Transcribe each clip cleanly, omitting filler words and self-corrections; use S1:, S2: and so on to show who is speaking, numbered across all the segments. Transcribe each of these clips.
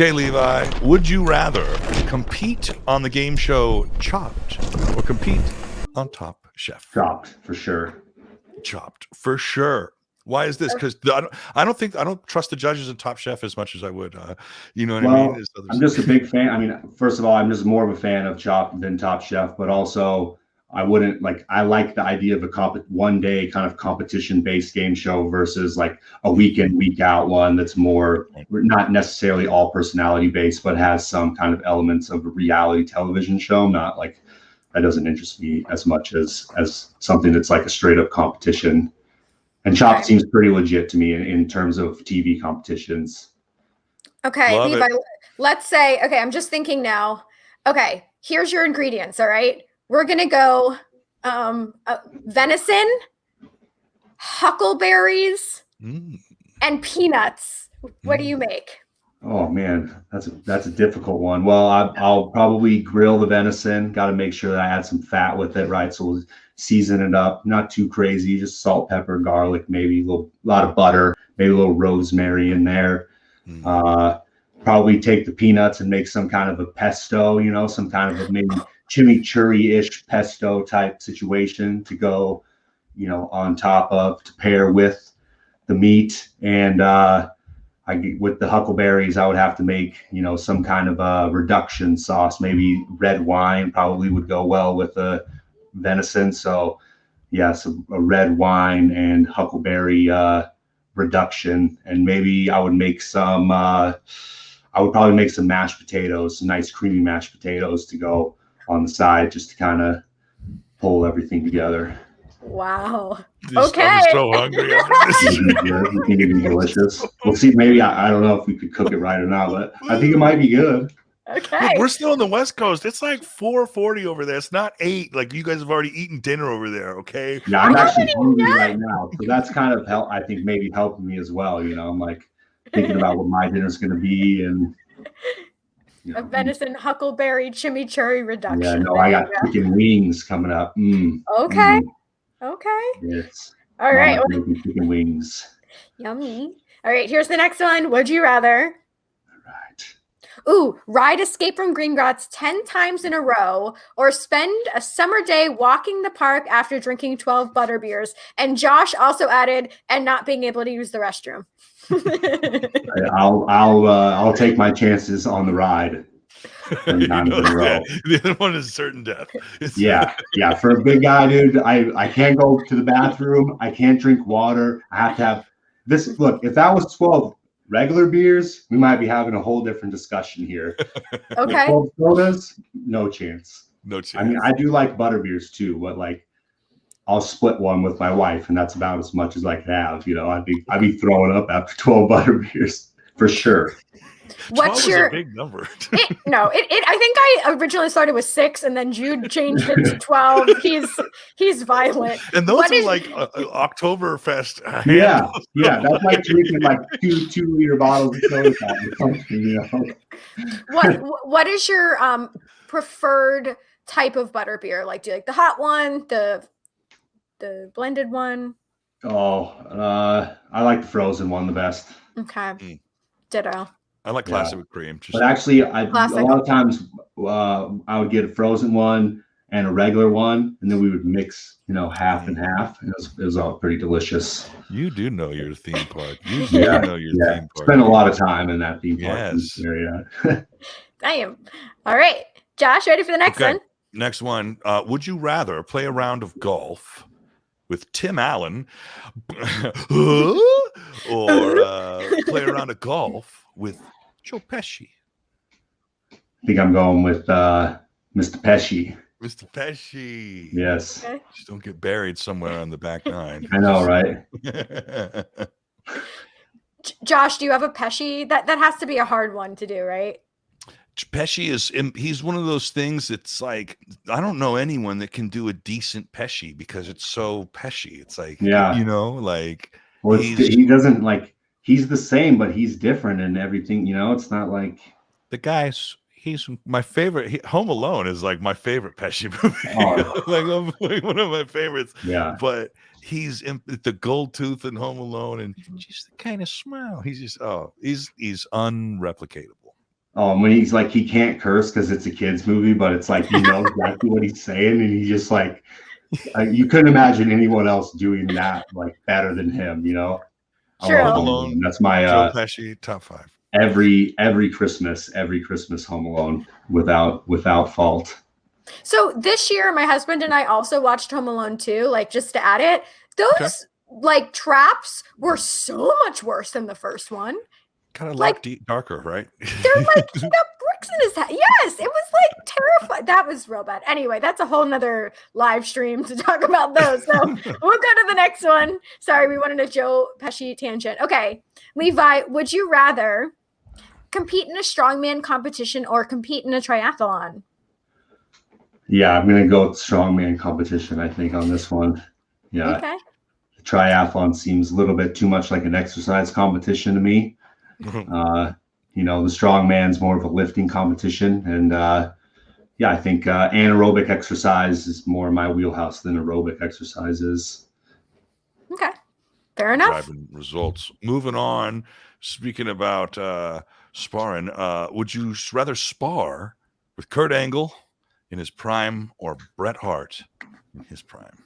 S1: Okay, Levi, would you rather compete on the game show Chopped or compete on Top Chef?
S2: Chopped, for sure.
S1: Chopped, for sure. Why is this? Because I don't trust the judges in Top Chef as much as I would. You know what I mean?
S2: I'm just a big fan. I mean, first of all, I'm just more of a fan of Chopped than Top Chef, but also I like the idea of a one day kind of competition based game show versus like a week in, week out one that's more not necessarily all personality based, but has some kind of elements of a reality television show. Not like that doesn't interest me as much as something that's like a straight up competition. And Chopped seems pretty legit to me in terms of TV competitions.
S3: Okay,
S1: Love
S3: Levi,
S1: it.
S3: let's say, okay, I'm just thinking now. Okay, here's your ingredients, all right? We're going to go venison, huckleberries, and peanuts. What do you make?
S2: Oh man, that's a difficult one. Well, I'll probably grill the venison. Got to make sure that I add some fat with it, right? So we'll season it up, not too crazy, just salt, pepper, garlic, maybe a lot of butter, maybe a little rosemary in there. Probably take the peanuts and make some kind of a pesto, some kind of a maybe chimichurri-ish pesto type situation to go, on top of to pair with the meat. And with the huckleberries, I would have to make, some kind of a reduction sauce. Maybe red wine probably would go well with the venison. So yes, a red wine and huckleberry reduction. And maybe I would make some, I would probably make some mashed potatoes, some nice creamy mashed potatoes to go on the side just to kind of pull everything together.
S3: Wow.
S1: Okay. I'm so hungry after this.
S2: You think it'd be delicious? We'll see. Maybe I don't know if we could cook it right or not, but I think it might be good.
S3: Okay.
S1: Look, we're still on the West Coast. It's like 4:40 over there. It's not 8. Like you guys have already eaten dinner over there. Okay.
S2: Yeah, I'm actually hungry right now, so that's kind of I think maybe helping me as well. I'm like thinking about what my dinner's going to be and.
S3: A venison huckleberry chimichurri reduction.
S2: Yeah, no, I got chicken wings coming up.
S3: Okay. Okay.
S2: Yes.
S3: All right.
S2: Chicken wings.
S3: Yummy. All right. Here's the next one. Would you rather?
S2: All right.
S3: Ooh, ride Escape from Gringotts 10 times in a row, or spend a summer day walking the park after drinking 12 butterbeers. And Josh also added, and not being able to use the restroom.
S2: I'll take my chances on the ride.
S1: The other one is certain death.
S2: Yeah. For a big guy, dude, I can't go to the bathroom. I can't drink water. I have to have this. Look, if that was 12 regular beers, we might be having a whole different discussion here.
S3: Okay.
S2: 12 sodas, no chance.
S1: No chance.
S2: I mean, I do like butter beers too, but like I'll split one with my wife, and that's about as much as I could have. I'd be throwing up after 12 butter beers for sure.
S3: What's your
S1: a big number?
S3: I think I originally started with 6, and then Jude changed it to 12. He's violent.
S1: And those are like Oktoberfest.
S2: Yeah, that's like drinking like 2-liter bottles of soda.
S3: What is your preferred type of butter beer? Like, do you like the hot one, the blended one?
S2: I like the frozen one the best.
S3: Okay. Ditto.
S1: I like classic with cream.
S2: But actually, a lot of times I would get a frozen one and a regular one, and then we would mix, half and half. And it was all pretty delicious.
S1: You do know your theme park. You do know your theme park.
S2: Spend a lot of time in that theme park area.
S3: Damn. All right. Josh, ready for the next one?
S1: Next one. Would you rather play a round of golf with Tim Allen or play a round of golf with Joe Pesci?
S2: I think I'm going with Mr. Pesci.
S1: Mr. Pesci.
S2: Yes.
S3: Okay.
S1: Just don't get buried somewhere on the back nine.
S2: I know, right?
S3: Josh, do you have a Pesci? That has to be a hard one to do, right?
S1: Pesci he's one of those things. It's like, I don't know anyone that can do a decent Pesci because it's so Pesci. It's like, like,
S2: well, he doesn't like, he's the same, but he's different in everything. It's not like
S1: the guy's. He's my favorite. Home Alone is like my favorite Pesci movie. like one of my favorites.
S2: Yeah.
S1: But he's in the gold tooth in Home Alone, and just the kind of smile. He's just he's unreplicatable.
S2: When he's like, he can't curse because it's a kid's movie, but it's like, you know exactly what he's saying. And he just like, you couldn't imagine anyone else doing that like better than him, you know?
S3: True.
S2: I love Home Alone. That's my
S1: Joe Pesci top 5.
S2: Every Christmas Home Alone without fault.
S3: So this year, my husband and I also watched Home Alone 2, like just to add it. Those like traps were so much worse than the first one.
S1: Kind of like darker, right?
S3: They're like, he got bricks in his head. Yes, it was like terrifying. That was real bad. Anyway, that's a whole nother live stream to talk about those. So we'll go to the next one. Sorry, we wanted a Joe Pesci tangent. Okay, Levi, would you rather compete in a strongman competition or compete in a triathlon?
S2: Yeah, I'm gonna go with strongman competition, I think, on this one. Yeah.
S3: Okay.
S2: The triathlon seems a little bit too much like an exercise competition to me. You know, the strongman's more of a lifting competition, and I think anaerobic exercise is more my wheelhouse than aerobic exercises.
S3: Okay, fair enough.
S1: Driving results. Moving on. Speaking about sparring, would you rather spar with Kurt Angle in his prime or Bret Hart in his prime?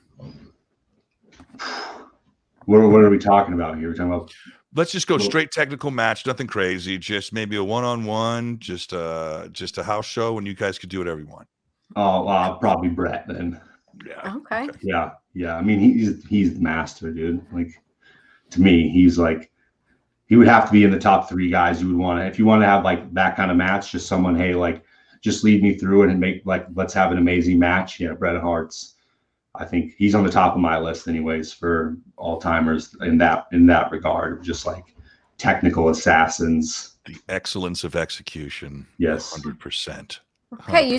S2: What are we talking about here? We're talking about.
S1: Let's just go straight technical match, nothing crazy, just maybe a one-on-one, just a house show, and you guys could do whatever you want.
S2: Oh, probably Bret then.
S3: Yeah. Okay.
S2: Yeah. I mean, he's the master, dude. Like, to me, he's like, he would have to be in the top 3 guys you would want to, if you want to have like that kind of match, just someone, hey, like, just lead me through it and make like, let's have an amazing match. Yeah, Bret Hart's. I think he's on the top of my list anyways for all timers in that regard, just like technical assassins.
S1: The excellence of execution.
S2: Yes.
S1: 100%.
S3: Okay, you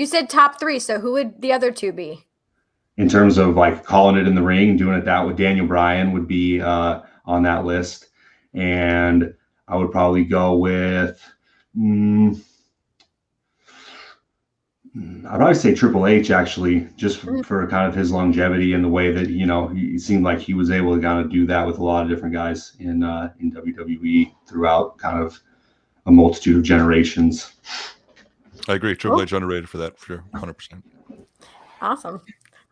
S3: said top 3, so who would the other 2 be?
S2: In terms of like calling it in the ring, doing it that way, Daniel Bryan would be on that list. And I would probably go with I'd probably say Triple H, actually, just for kind of his longevity and the way that, you know, he seemed like he was able to kind of do that with a lot of different guys in WWE throughout kind of a multitude of generations.
S1: I agree. Triple H underrated for that, for sure. 100%.
S3: Awesome.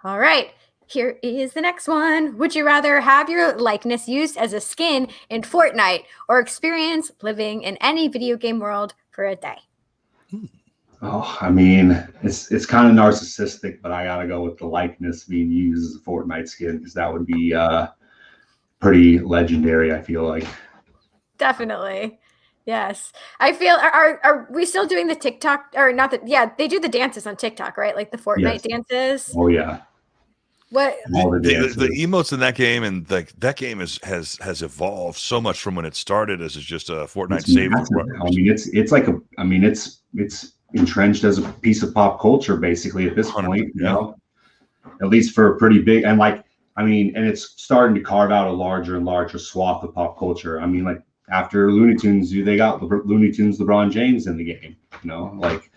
S3: All right. Here is the next one. Would you rather have your likeness used as a skin in Fortnite or experience living in any video game world for a day?
S2: Oh, I mean, it's kind of narcissistic, but I gotta go with the likeness being used as a Fortnite skin, because that would be pretty legendary, I feel like.
S3: Definitely. Yes. I feel, are we still doing the TikTok, or not that? Yeah, they do the dances on TikTok, right? Like the Fortnite dances.
S2: Oh yeah.
S3: What
S1: the emotes in that game, and like that game has evolved so much from when it started as just a Fortnite save.
S2: I mean, it's like it's entrenched as a piece of pop culture basically at this point, you know, at least for a pretty big, and like, I mean, and it's starting to carve out a larger and larger swath of pop culture. I mean, like after Looney Tunes, they got Looney Tunes LeBron James in the game, you know, like,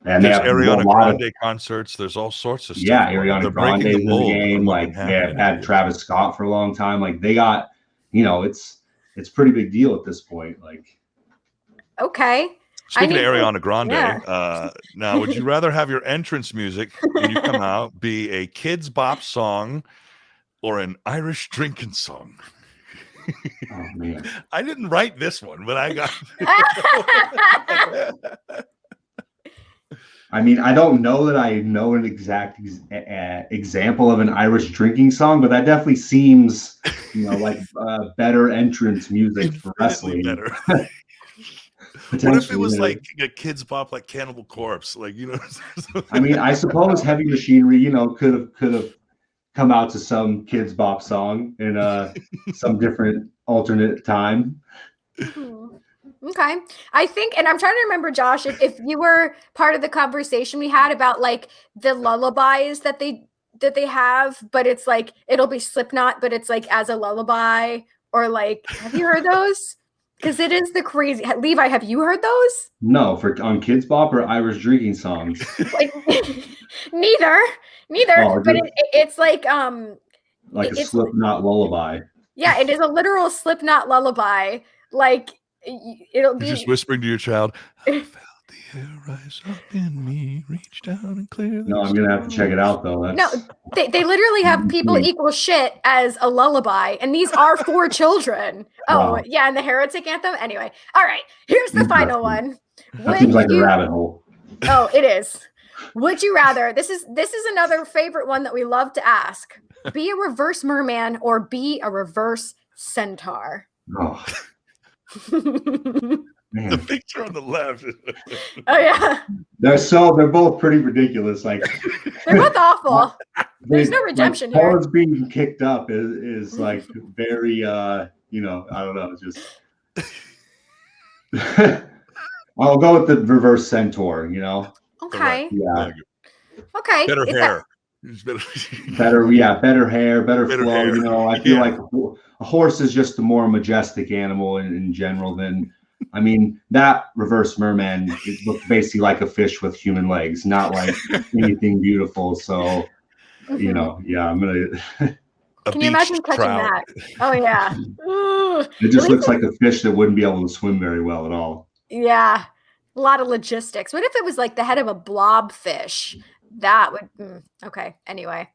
S2: and
S1: there's
S2: they have
S1: Ariana Grande concerts. There's all sorts of stuff.
S2: Yeah, Ariana Grande in the game. Like they have had Travis Scott for a long time. Like they got, you know, it's pretty big deal at this point. Like,
S3: okay.
S1: Speaking of Ariana Grande, now would you rather have your entrance music when you come out be a Kids Bop song or an Irish drinking song?
S2: Oh man,
S1: I didn't write this one, but I got.
S2: I mean, I don't know that I know an exact example of an Irish drinking song, but that definitely seems, you know, like better entrance music for wrestling.
S1: Better. What if it was like a Kids Bop, like Cannibal Corpse, like, you know?
S2: I mean, I suppose Heavy Machinery, you know, could have come out to some Kids Bop song in some different alternate time.
S3: Okay. I think, and I'm trying to remember, Josh, if you were part of the conversation we had about like the lullabies that they have, but it's like, it'll be Slipknot, but it's like as a lullaby, or like, have you heard those? Because it is the crazy. Levi, have you heard those?
S2: No, on Kids Bop or Irish drinking songs.
S3: Like, neither. Oh, but it's like
S2: a Slipknot lullaby.
S3: Yeah, it is a literal Slipknot lullaby. Like It'll
S1: You're
S3: be
S1: just whispering to your child, I felt the air rise up in me, reach down and clear the
S2: No, I'm gonna have to check it out though.
S3: no.
S2: That's
S3: They literally have people equal shit as a lullaby, and these are for children. Oh
S2: Wow.
S3: yeah, and the heretic anthem. Anyway, all right. Here's the final one.
S2: That seems like a rabbit hole.
S3: Oh, it is. Would you rather? This is another favorite one that we love to ask. Be a reverse merman or be a reverse centaur.
S2: Oh
S1: The
S2: man,
S1: picture on the left.
S3: Oh yeah,
S2: they're both pretty ridiculous. Like
S3: they're both awful. There's no redemption here.
S2: Paula's being kicked up is like very I don't know, just I'll go with the reverse centaur,
S3: Okay.
S2: Yeah.
S3: Okay.
S1: Better
S3: Is
S1: hair.
S2: Better hair, better flow.
S1: hair.
S2: I feel like a horse is just a more majestic animal in general than, I mean, that reverse merman, it looked basically like a fish with human legs, not like anything beautiful. So, yeah, I'm gonna.
S3: Can you imagine touching that? Oh yeah. Ooh.
S2: It just looks like a fish that wouldn't be able to swim very well at all.
S3: Yeah. A lot of logistics. What if it was like the head of a blobfish? That would okay. Anyway.